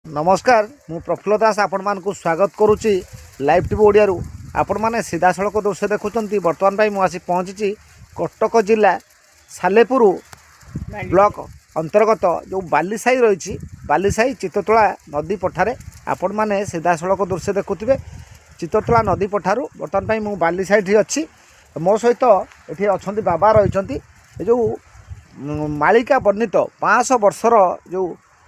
नमस्कार मु प्रफुल्ल दास आपण मानकु स्वागत करुच्ची लाइव टीवी ओडिया आपण माने सीधा सड़क दृश्य देखुंती। बर्तमान भाई मुझे पहुंची कटक जिला सालेपुर ब्लॉक अंतर्गत जो बालीसाई रही बालीसाई चिततोला नदी पठारे आपण माने सीधा सड़क दृश्य देखुवे। चिततोला नदी पठारू बर्तमान भाई मु बालीसाई अच्छी मो सहित ये अच्छा बाबा रही जो मालिका वर्णित 500 वर्षर जो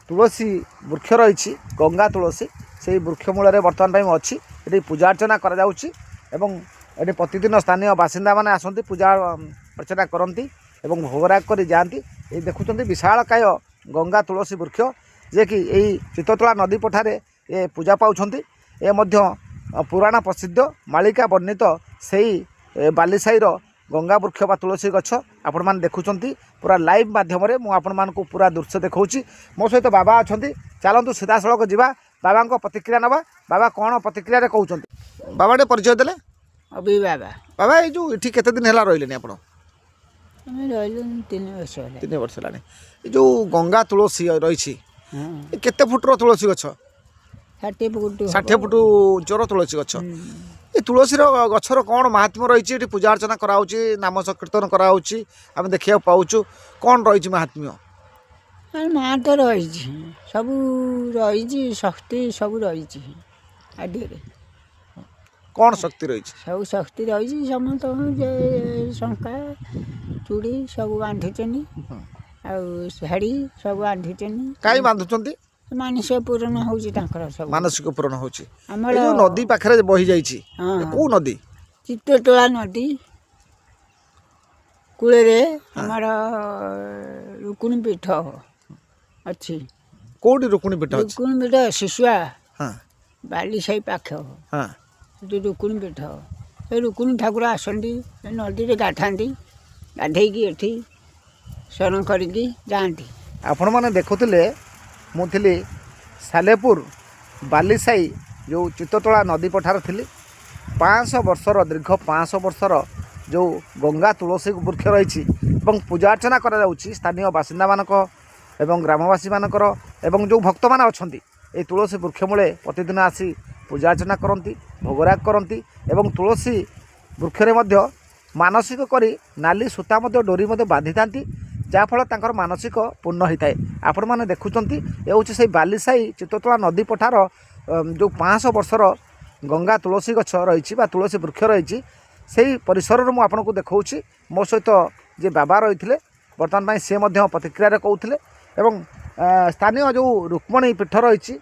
तुलसी वृक्ष रही गंगा तुलसी से वृक्ष मूल बर्तमान भाई अच्छी ये पूजा अर्चना कर प्रतिदिन स्थानीय बासिंदा मैंने आसती पूजा अर्चना करती भोगराग कर जाती। ये देखुं विशालकाय गंगा तुलसी वृक्ष जे कि यही चिततोला नदी पठारे ये पूजा पाँच ये पुराण प्रसिद्ध मालिका वर्णित से बालीसाईर गंगा वृक्ष बा तुलसी गछ आपण मैंने देखुं पूरा लाइव माध्यम मुझे पूरा दृश्य देखा मो सहित बाबा अच्छा चलतु सीधा सड़क जावा बाबा प्रतिक्रिया नवा। बाबा कौन प्रतिक्रिया कहते बाबा टे परिचय देले अभी बाबा बाबा ये जो ये केते दिन है रही आप 3 वर्ष है जो गंगा तुलसी रही केते फुटर तुलसी गछ 60 फुट उच्चर तुलसी गछ ये तुलसीर गछर कौन महात्म्य रही है पूजा अर्चना कराऊँची नाम संकीर्तन कराऊँची आम देखा पाऊँ कौन रही महात्म्य माँ तो रही सब रही शक्ति सब रही आदि कौन शक्ति रही सब शक्ति रही समस्त शंका चूड़ी सब बांधुचनी शाढ़ी सब बांधुचनी कहीं बांधुचंती मानसिक पूरण हो मानसिक पूरण हो नदी पाखे बही जाइए कौ नदी चिततोला नदी कूल आमर रुकुणी पीठ अच्छी कौटी रुकुणी पीठ रुकुणी पीठ शिशुआ हाँ बालीसाई पाख हाँ रुकुणी पीठ ये रुकुणी ठाकुर आसती नदी गाधाती गाधेकी एठी शरण करके जाती। आपण मैंने देखुले मुझे सालेपुर बालीसाई जो चिततोला नदी पठार थी 500 वर्षर दीर्घ 500 वर्षर जो गंगा तुलसी वृक्ष रही पूजा अर्चना करा स्थानीय बासिंदा मानक एवं ग्रामवासी मानकर एवं जो भक्त मान अच्छा ये तुलसी वृक्ष मूले प्रतिदिन आसी पूजा अर्चना करती भोगराग करती एवं तुलसी वृक्ष मानसिक करी नाली सूता डोरी बांधि था जहाँफल तांकर मानसिक पूर्ण होता है। आपण मैंने देखुं ये हूँ से बालीसाई चिततोला नदी पठार जो 500 वर्षर गंगा तुलसी गछ रही तुलसी वृक्ष रही से परिसर मुझे आपको देखा मो सहित जे बाबा रही बर्तमान सी प्रतिक्रिया कहते स्थानीय जो रुक्मणी पीठ रही